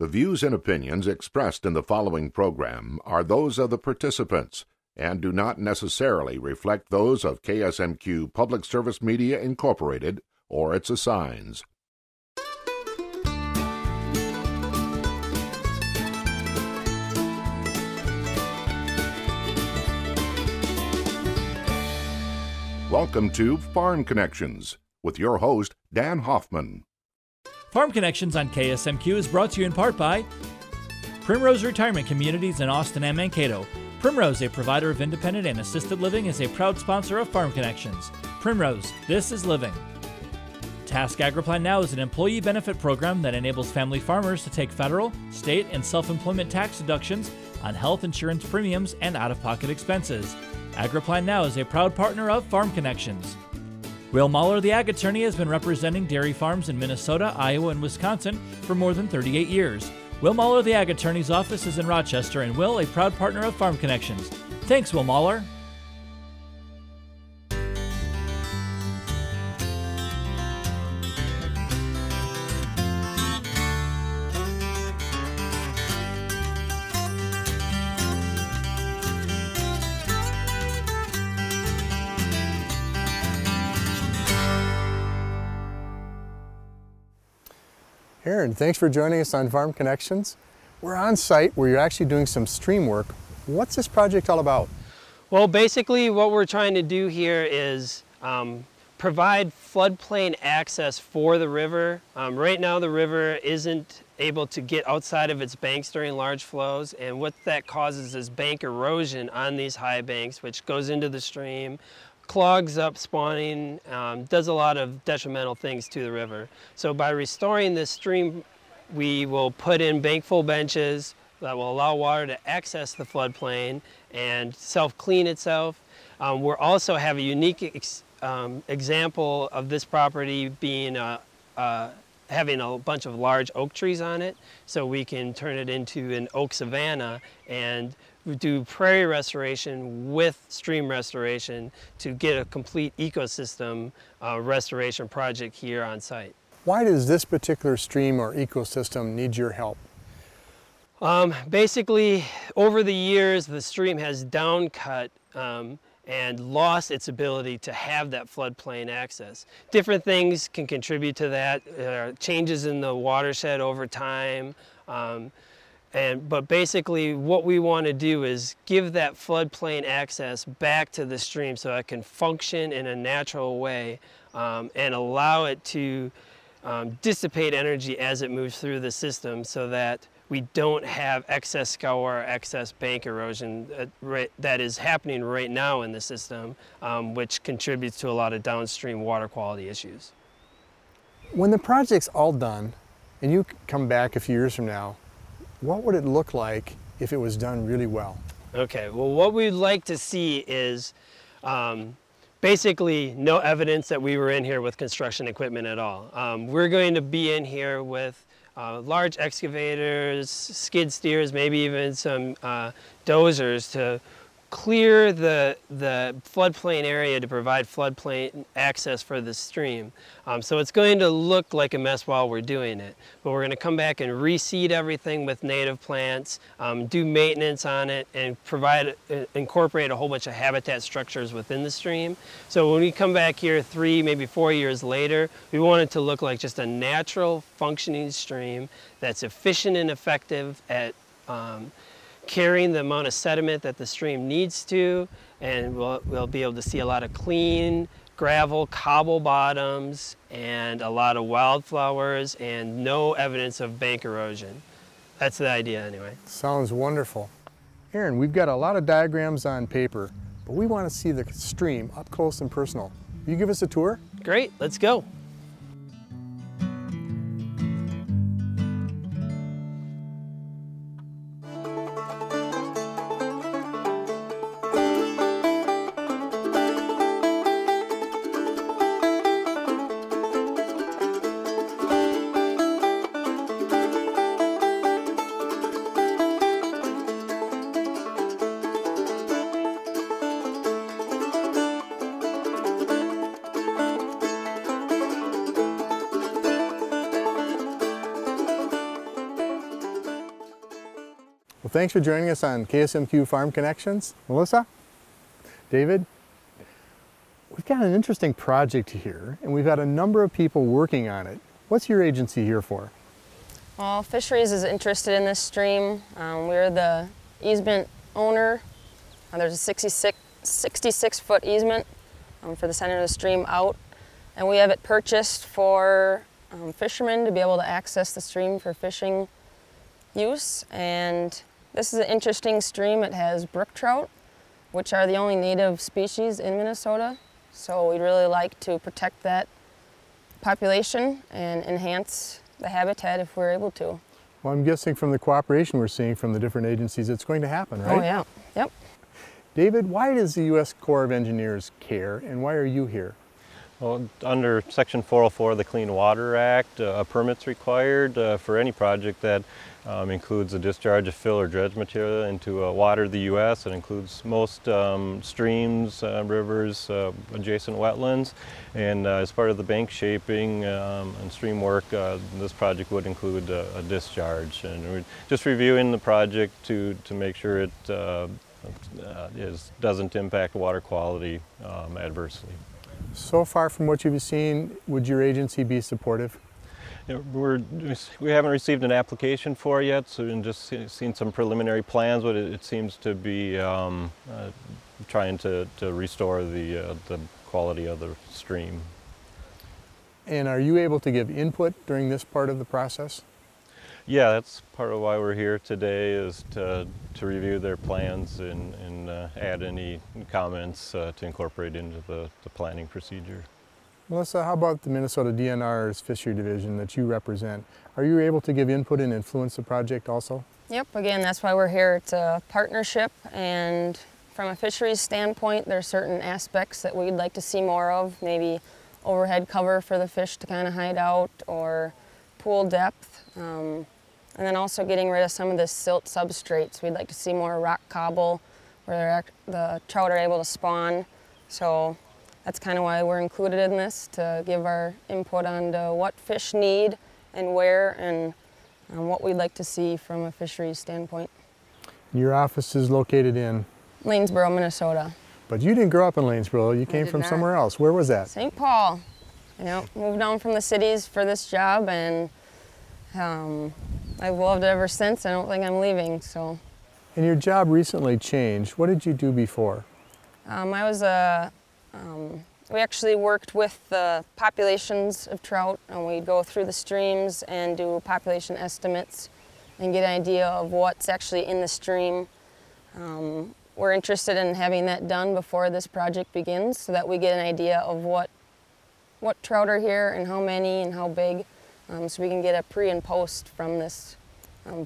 The views and opinions expressed in the following program are those of the participants and do not necessarily reflect those of KSMQ Public Service Media Incorporated or its assigns. Welcome to Farm Connections with your host, Dan Hoffman. Farm Connections on KSMQ is brought to you in part by Primrose Retirement Communities in Austin and Mankato. Primrose, a provider of independent and assisted living, is a proud sponsor of Farm Connections. Primrose, this is living. Task AgriPlan Now is an employee benefit program that enables family farmers to take federal, state, and self-employment tax deductions on health insurance premiums and out-of-pocket expenses. AgriPlan Now is a proud partner of Farm Connections. Will Mahler, the Ag Attorney, has been representing dairy farms in Minnesota, Iowa, and Wisconsin for more than 38 years. Will Mahler, the Ag Attorney's office is in Rochester, and Will, a proud partner of Farm Connections. Thanks, Will Mahler. Aaron, thanks for joining us on Farm Connections. We're on site where you're actually doing some stream work. What's this project all about? Well, basically what we're trying to do here is provide floodplain access for the river. Right now the river isn't able to get outside of its banks during large flows, and what that causes is bank erosion on these high banks, which goes into the stream, clogs up spawning, does a lot of detrimental things to the river. So by restoring this stream, we will put in bank-full benches that will allow water to access the floodplain and self-clean itself. We'll also have a unique example of this property being having a bunch of large oak trees on it, so we can turn it into an oak savanna and do prairie restoration with stream restoration to get a complete ecosystem restoration project here on site. Why does this particular stream or ecosystem need your help? Basically, over the years, the stream has downcut and lost its ability to have that floodplain access. Different things can contribute to that, changes in the watershed over time. But basically what we want to do is give that floodplain access back to the stream so it can function in a natural way and allow it to dissipate energy as it moves through the system so that we don't have excess scour or excess bank erosion that is happening right now in the system, which contributes to a lot of downstream water quality issues. When the project's all done and you come back a few years from now, what would it look like if it was done really well? Okay, well, what we'd like to see is basically no evidence that we were in here with construction equipment at all. We're going to be in here with large excavators, skid steers, maybe even some dozers to clear the floodplain area to provide floodplain access for the stream. So it's going to look like a mess while we're doing it, but we're going to come back and reseed everything with native plants, do maintenance on it, and incorporate a whole bunch of habitat structures within the stream. So when we come back here 3, maybe 4 years later, we want it to look like just a natural functioning stream that's efficient and effective at carrying the amount of sediment that the stream needs to, and we'll be able to see a lot of clean gravel, cobble bottoms, and a lot of wildflowers, and no evidence of bank erosion. That's the idea anyway. Sounds wonderful. Aaron, we've got a lot of diagrams on paper, but we want to see the stream up close and personal. Will you give us a tour? Great, let's go. Well, thanks for joining us on KSMQ Farm Connections. Melissa, David, we've got an interesting project here, and we've got a number of people working on it. What's your agency here for? Well, Fisheries is interested in this stream. We're the easement owner. There's a 66-foot easement for the center of the stream out, and we have it purchased for fishermen to be able to access the stream for fishing use. And this is an interesting stream. It has brook trout, which are the only native species in Minnesota. So we'd really like to protect that population and enhance the habitat if we're able to. Well, I'm guessing from the cooperation we're seeing from the different agencies, it's going to happen, right? Oh yeah, yep. David, why does the U.S. Corps of Engineers care, and why are you here? Well, under Section 404 of the Clean Water Act, a permit's required for any project that includes the discharge of fill or dredge material into water of the U.S. It includes most streams, rivers, adjacent wetlands, and as part of the bank shaping and stream work, this project would include a discharge. And we're just reviewing the project to make sure it doesn't impact water quality adversely. So far from what you've seen, would your agency be supportive? Yeah, we haven't received an application for it yet, so we've just seen some preliminary plans, but it seems to be trying to restore the quality of the stream. And are you able to give input during this part of the process? Yeah, that's part of why we're here today, is to review their plans and add any comments to incorporate into the planning procedure. Melissa, how about the Minnesota DNR's Fishery Division that you represent? Are you able to give input and influence the project also? Yep, again, that's why we're here. It's a partnership, and from a fisheries standpoint, there are certain aspects that we'd like to see more of, maybe overhead cover for the fish to kind of hide out, or pool depth. And then also getting rid of some of the silt substrates. We'd like to see more rock cobble where the trout are able to spawn. So that's kind of why we're included in this, to give our input on what fish need and where, and what we'd like to see from a fisheries standpoint. Your office is located in? Lanesboro, Minnesota. But you didn't grow up in Lanesboro, you came from somewhere else. Where was that? St. Paul. You know, moved down from the cities for this job, and I've loved it ever since. I don't think I'm leaving, so. And your job recently changed. What did you do before? We actually worked with the populations of trout, and we'd go through the streams and do population estimates and get an idea of what's actually in the stream. We're interested in having that done before this project begins, so that we get an idea of what trout are here and how many and how big, so we can get a pre and post from this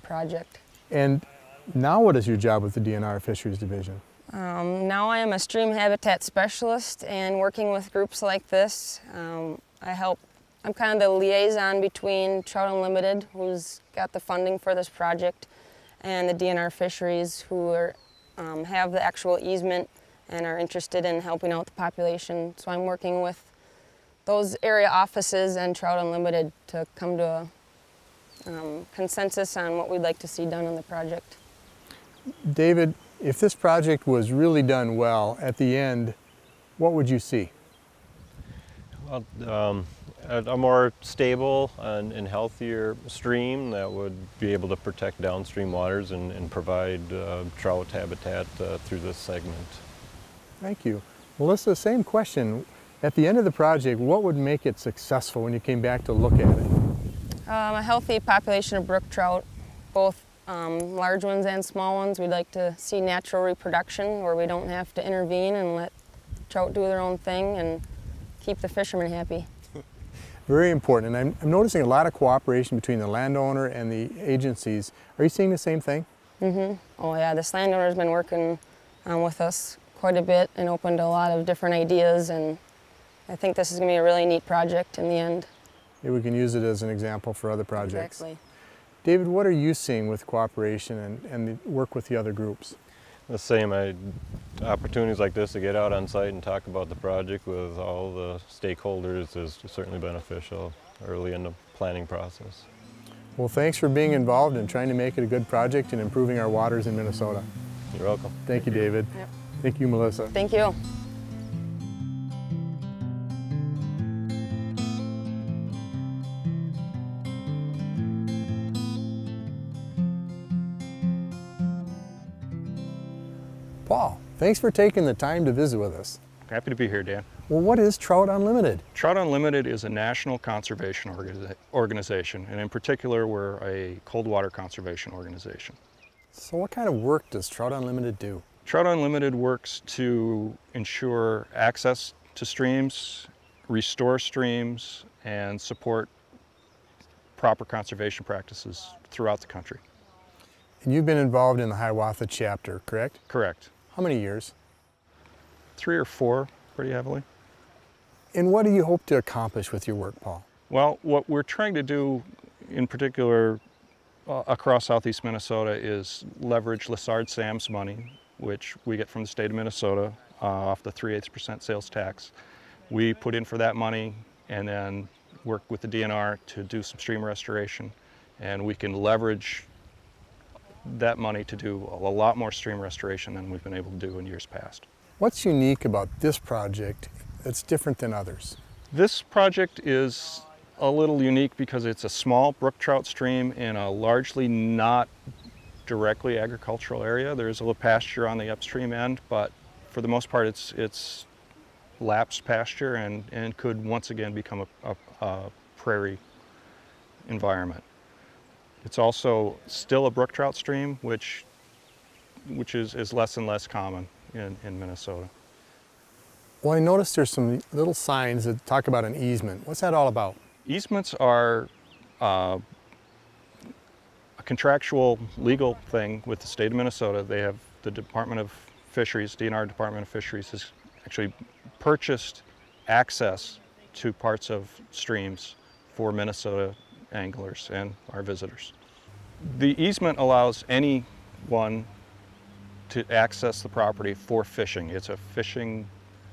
project. And now what is your job with the DNR Fisheries Division? Now I am a stream habitat specialist, and working with groups like this, I'm kind of the liaison between Trout Unlimited, who's got the funding for this project, and the DNR Fisheries, who have the actual easement and are interested in helping out the population. So I'm working with those area offices and Trout Unlimited to come to a consensus on what we'd like to see done on the project. David, if this project was really done well, at the end, what would you see? Well, a more stable and healthier stream that would be able to protect downstream waters and provide trout habitat through this segment. Thank you. Melissa, same question. At the end of the project, what would make it successful when you came back to look at it? A healthy population of brook trout, both large ones and small ones. We'd like to see natural reproduction where we don't have to intervene and let trout do their own thing and keep the fishermen happy. Very important, and I'm noticing a lot of cooperation between the landowner and the agencies. Are you seeing the same thing? Mm-hmm. Oh yeah, this landowner's been working with us quite a bit and opened a lot of different ideas, and I think this is going to be a really neat project in the end. Maybe we can use it as an example for other projects. Exactly. David, what are you seeing with cooperation and the work with the other groups? The same. Opportunities like this to get out on site and talk about the project with all the stakeholders is certainly beneficial early in the planning process. Well, thanks for being involved and trying to make it a good project and improving our waters in Minnesota. You're welcome. Thank you, David. Yep. Thank you, Melissa. Thank you. Paul, thanks for taking the time to visit with us. Happy to be here, Dan. Well, what is Trout Unlimited? Trout Unlimited is a national conservation organization, and in particular, we're a cold water conservation organization. So what kind of work does Trout Unlimited do? Trout Unlimited works to ensure access to streams, restore streams, and support proper conservation practices throughout the country. And you've been involved in the Hiawatha chapter, correct? Correct. How many years? 3 or 4, pretty heavily. And what do you hope to accomplish with your work, Paul? Well, what we're trying to do in particular across southeast Minnesota is leverage Lessard-Sams money, which we get from the state of Minnesota off the 3/8% sales tax. We put in for that money and then work with the DNR to do some stream restoration, and we can leverage that money to do a lot more stream restoration than we've been able to do in years past. What's unique about this project that's different than others? This project is a little unique because it's a small brook trout stream in a largely not directly agricultural area. There's a little pasture on the upstream end, but for the most part it's lapsed pasture and could once again become a prairie environment. It's also still a brook trout stream, which is less and less common in Minnesota. Well, I noticed there's some little signs that talk about an easement. What's that all about? Easements are a contractual legal thing with the state of Minnesota. They have the Department of Fisheries, DNR Department of Fisheries has actually purchased access to parts of streams for Minnesota anglers and our visitors. The easement allows anyone to access the property for fishing. It's a fishing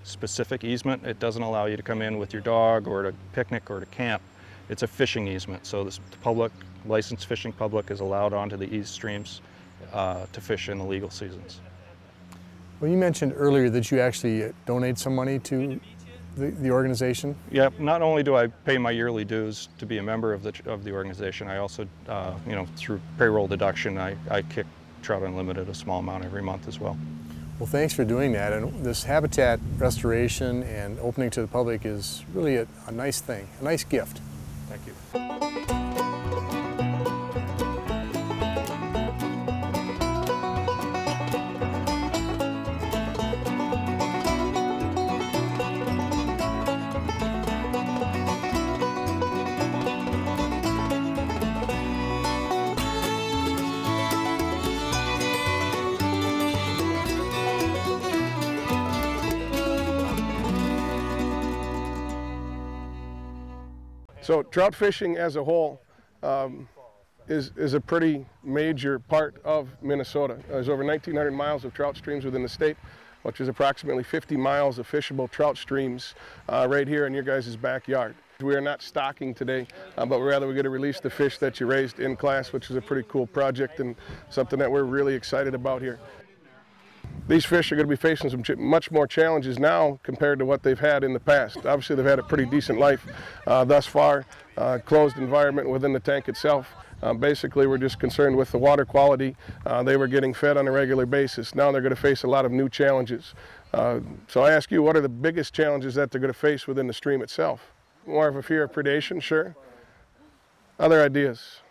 specific easement. It doesn't allow you to come in with your dog or to picnic or to camp. It's a fishing easement. So the public, licensed fishing public is allowed onto the east streams to fish in the legal seasons. Well, you mentioned earlier that you actually donate some money to the organization. Yeah, not only do I pay my yearly dues to be a member of the organization, I also, through payroll deduction, I kick Trout Unlimited a small amount every month as well. Well, thanks for doing that. And this habitat restoration and opening to the public is really a nice thing, a nice gift. Thank you. So trout fishing as a whole is a pretty major part of Minnesota. There's over 1,900 miles of trout streams within the state, which is approximately 50 miles of fishable trout streams right here in your guys' backyard. We are not stocking today, but rather we're going to release the fish that you raised in class, which is a pretty cool project and something that we're really excited about here. These fish are going to be facing some much more challenges now compared to what they've had in the past. Obviously, they've had a pretty decent life thus far, closed environment within the tank itself. Basically, we're just concerned with the water quality. They were getting fed on a regular basis. Now they're going to face a lot of new challenges. So I ask you, what are the biggest challenges that they're going to face within the stream itself? More of a fear of predation, sure. Other ideas?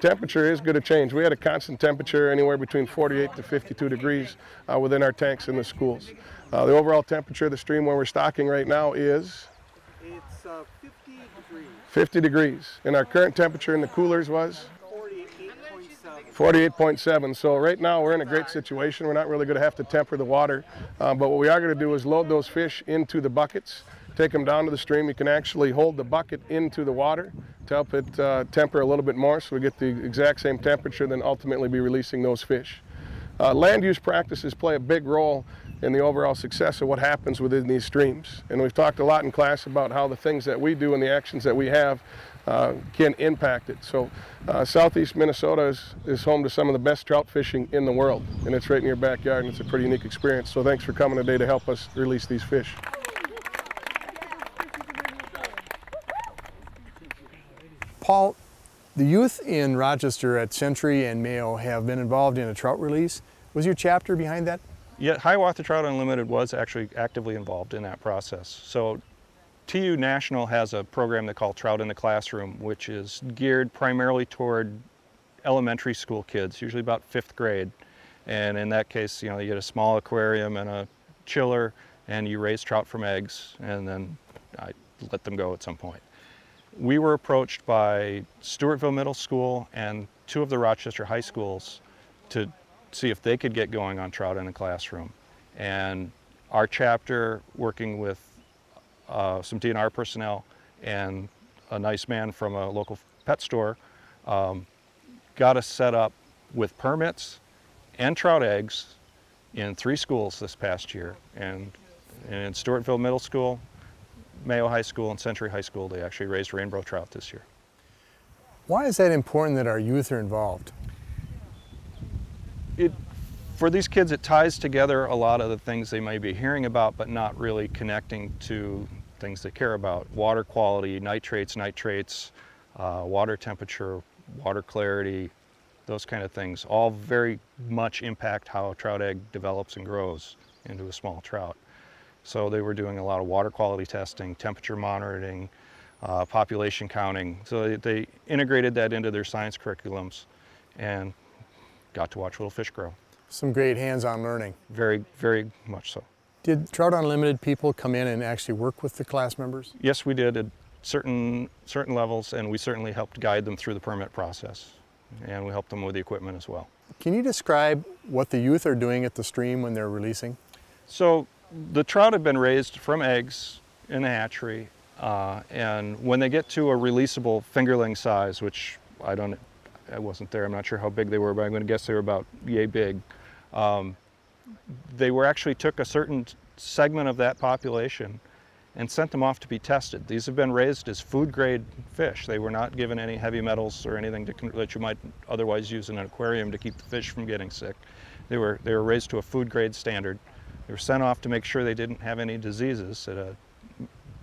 Temperature is going to change. We had a constant temperature anywhere between 48 to 52 degrees within our tanks in the schools. The overall temperature of the stream where we're stocking right now is? It's 50 degrees. 50 degrees. And our current temperature in the coolers was? 48.7. 48.7. So right now we're in a great situation. We're not really going to have to temper the water. But what we are going to do is load those fish into the buckets, take them down to the stream. You can actually hold the bucket into the water to help it temper a little bit more so we get the exact same temperature, then ultimately be releasing those fish. Land use practices play a big role in the overall success of what happens within these streams. And we've talked a lot in class about how the things that we do and the actions that we have can impact it. So southeast Minnesota is home to some of the best trout fishing in the world, and it's right in your backyard, and it's a pretty unique experience. So thanks for coming today to help us release these fish. Paul, the youth in Rochester at Century and Mayo have been involved in a trout release. Was your chapter behind that? Yeah, Hiawatha Trout Unlimited was actually actively involved in that process. So TU National has a program they call Trout in the Classroom, which is geared primarily toward elementary school kids, usually about 5th grade. And in that case, you know, you get a small aquarium and a chiller, and you raise trout from eggs, and then I let them go at some point. We were approached by Stewartville Middle School and 2 of the Rochester high schools to see if they could get going on trout in the classroom. And our chapter, working with some DNR personnel and a nice man from a local pet store, got us set up with permits and trout eggs in 3 schools this past year. And in Stewartville Middle School, Mayo High School, and Century High School, they actually raised rainbow trout this year. Why is that important that our youth are involved? For these kids, it ties together a lot of the things they may be hearing about, but not really connecting to things they care about. Water quality, nitrates, water temperature, water clarity, those kind of things, all very much impact how a trout egg develops and grows into a small trout. So they were doing a lot of water quality testing, temperature monitoring, population counting. So they integrated that into their science curriculums and got to watch little fish grow. Some great hands-on learning. Very, very much so. Did Trout Unlimited people come in and actually work with the class members? Yes, we did at certain levels, and we certainly helped guide them through the permit process. And we helped them with the equipment as well. Can you describe what the youth are doing at the stream when they're releasing? So the trout have been raised from eggs in the hatchery, and when they get to a releasable fingerling size, which I wasn't there, I'm not sure how big they were, but I'm going to guess they were about yay big. They actually took a certain segment of that population and sent them off to be tested. These have been raised as food grade fish. They were not given any heavy metals or anything that you might otherwise use in an aquarium to keep the fish from getting sick. They were raised to a food grade standard. They were sent off to make sure they didn't have any diseases at a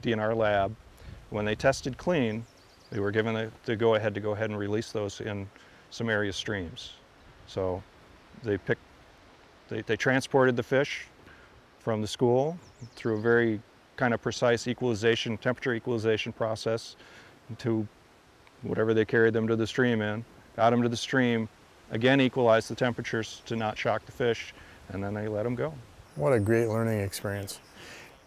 DNR lab. When they tested clean, they were given the go-ahead to go ahead and release those in some area streams. So they transported the fish from the school through a very kind of precise temperature equalization process to whatever they carried them to the stream in, got them to the stream, again equalized the temperatures to not shock the fish, and then they let them go. What a great learning experience.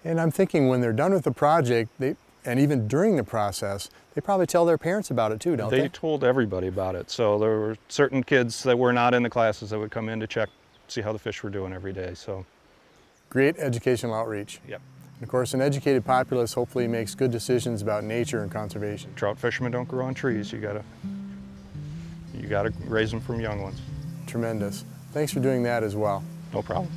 And I'm thinking when they're done with the project, and even during the process, they probably tell their parents about it too, don't they? They told everybody about it. So there were certain kids that were not in the classes that would come in to check, see how the fish were doing every day. So great educational outreach. Yep. And of course, an educated populace hopefully makes good decisions about nature and conservation. Trout fishermen don't grow on trees. You gotta raise them from young ones. Tremendous. Thanks for doing that as well. No problem.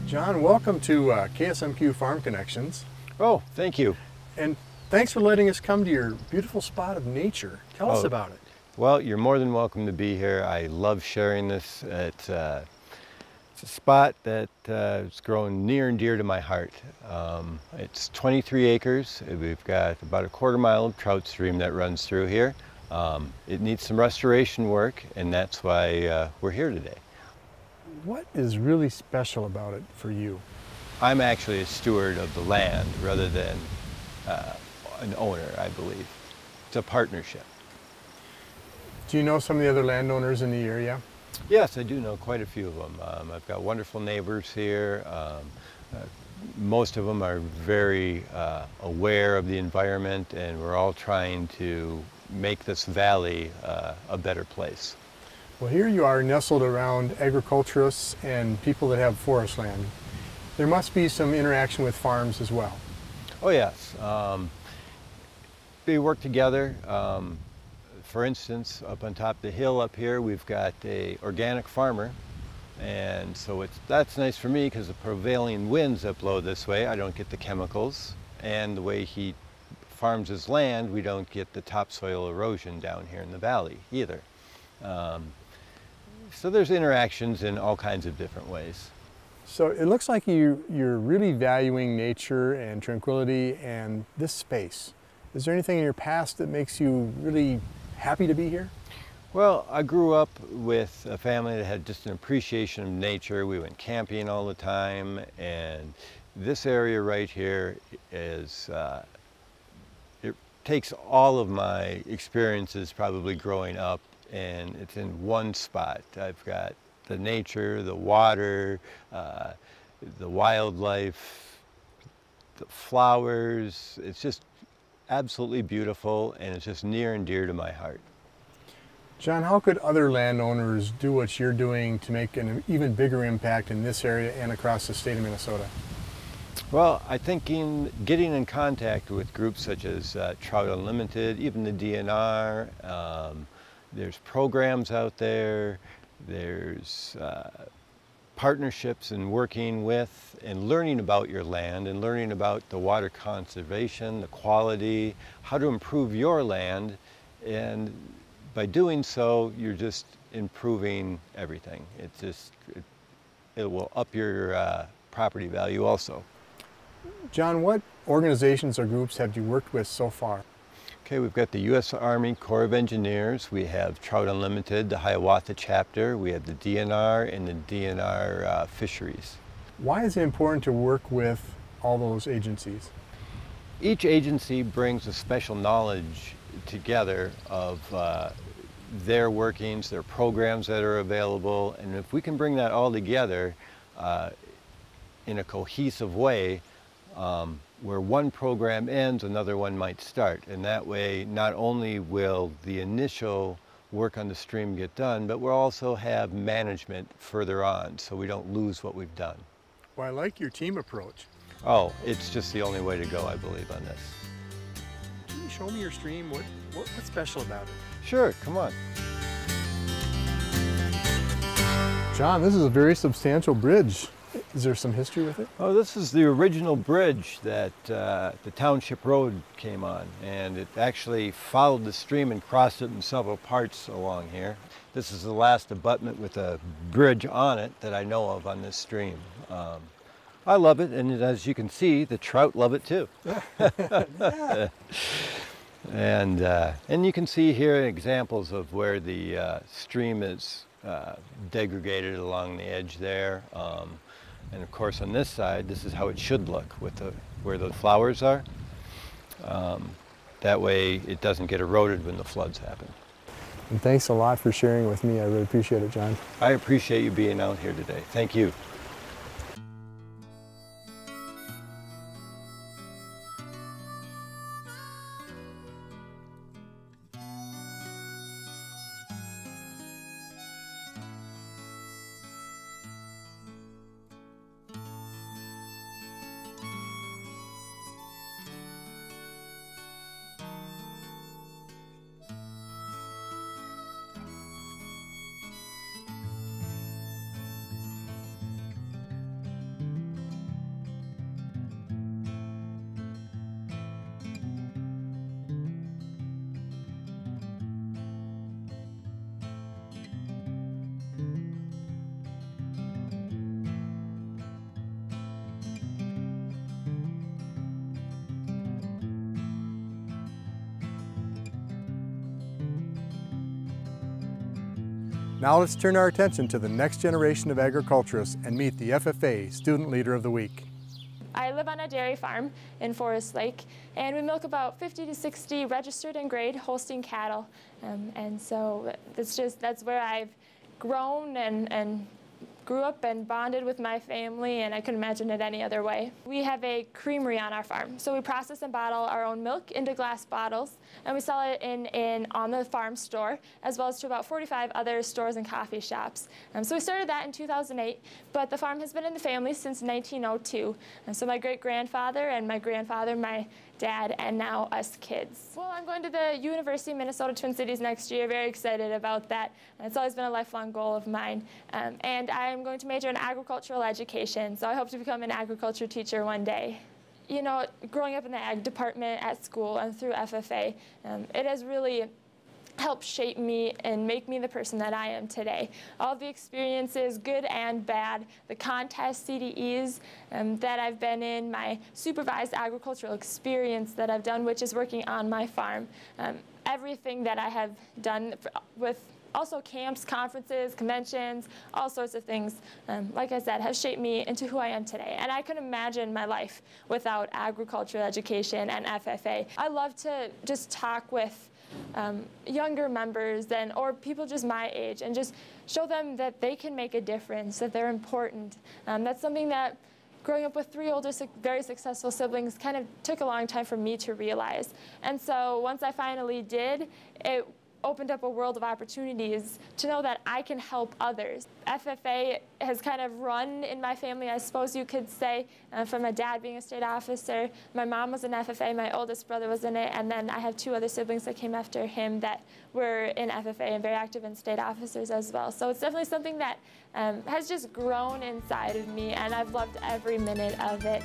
John, welcome to KSMQ Farm Connections. Oh, thank you. And thanks for letting us come to your beautiful spot of nature. Tell us about it. Well, you're more than welcome to be here. I love sharing this. It's a spot that is grown near and dear to my heart. It's 23 acres. We've got about a quarter-mile of trout stream that runs through here. It needs some restoration work, and that's why we're here today. What is really special about it for you? I'm actually a steward of the land rather than an owner, I believe. It's a partnership. Do you know some of the other landowners in the area? Yes, I do know quite a few of them. I've got wonderful neighbors here. Most of them are very aware of the environment, and we're all trying to make this valley a better place. Well, here you are nestled around agriculturists and people that have forest land. There must be some interaction with farms as well. Oh yes, they work together. For instance, up on top of the hill up here, we've got an organic farmer And so that's nice for me because the prevailing winds that blow this way, I don't get the chemicals. And the way he farms his land, we don't get the topsoil erosion down here in the valley either. So there's interactions in all kinds of different ways. So it looks like you're really valuing nature and tranquility and this space. Is there anything in your past that makes you really happy to be here? Well, I grew up with a family that had just an appreciation of nature. We went camping all the time, and this area right here is, it takes all of my experiences probably growing up, and it's in one spot. I've got the nature, the water, the wildlife, the flowers. It's just absolutely beautiful, and it's just near and dear to my heart. John, how could other landowners do what you're doing to make an even bigger impact in this area and across the state of Minnesota? Well, I think getting in contact with groups such as Trout Unlimited, even the DNR, there's programs out there, there's partnerships and working with and learning about your land and learning about the water conservation, the quality, how to improve your land, and by doing so, you're just improving everything. It will up your property value also. John, what organizations or groups have you worked with so far? Okay, we've got the U.S. Army Corps of Engineers, we have Trout Unlimited, the Hiawatha chapter, we have the DNR and the DNR Fisheries. Why is it important to work with all those agencies? Each agency brings a special knowledge together of their workings, their programs that are available, and if we can bring that all together in a cohesive way, where one program ends, another one might start, and that way not only will the initial work on the stream get done, but we'll also have management further on so we don't lose what we've done. Well, I like your team approach. Oh, it's just the only way to go, I believe, on this. Can you show me your stream? What's special about it? Sure, come on. John, this is a very substantial bridge. Is there some history with it? Oh, this is the original bridge that the Township Road came on, and it actually followed the stream and crossed it in several parts along here. This is the last abutment with a bridge on it that I know of on this stream. I love it, and as you can see, the trout love it too. Yeah. And you can see here examples of where the stream is degraded along the edge there. And of course on this side, this is how it should look with where the flowers are. That way it doesn't get eroded when the floods happen. And thanks a lot for sharing with me. I really appreciate it, John. I appreciate you being out here today. Thank you. Now let's turn our attention to the next generation of agriculturists and meet the FFA Student Leader of the Week. I live on a dairy farm in Forest Lake, and we milk about 50 to 60 registered and grade Holstein cattle. And so that's where I've grown and grew up and bonded with my family, and I couldn't imagine it any other way. We have a creamery on our farm, so we process and bottle our own milk into glass bottles, and we sell it in on the farm store, as well as to about 45 other stores and coffee shops. So we started that in 2008, but the farm has been in the family since 1902. And so my great-grandfather and my grandfather, my dad, and now us kids. Well, I'm going to the University of Minnesota Twin Cities next year. Very excited about that. And it's always been a lifelong goal of mine. And I'm I'm going to major in agricultural education, so I hope to become an agriculture teacher one day. You know, growing up in the ag department at school and through FFA, it has really helped shape me and make me the person that I am today. All the experiences, good and bad, the contests, CDEs that I've been in, my supervised agricultural experience that I've done, which is working on my farm, everything that I have done with also camps, conferences, conventions, all sorts of things, like I said, have shaped me into who I am today. And I couldn't imagine my life without agricultural education and FFA. I love to just talk with younger members or people just my age and just show them that they can make a difference, that they're important. That's something that growing up with 3 older, very successful siblings kind of took a long time for me to realize. And so once I finally did, it opened up a world of opportunities to know that I can help others. FFA has kind of run in my family, I suppose you could say, from my dad being a state officer. My mom was in FFA, my oldest brother was in it, and then I have 2 other siblings that came after him that were in FFA and very active in state officers as well. So it's definitely something that has just grown inside of me, and I've loved every minute of it.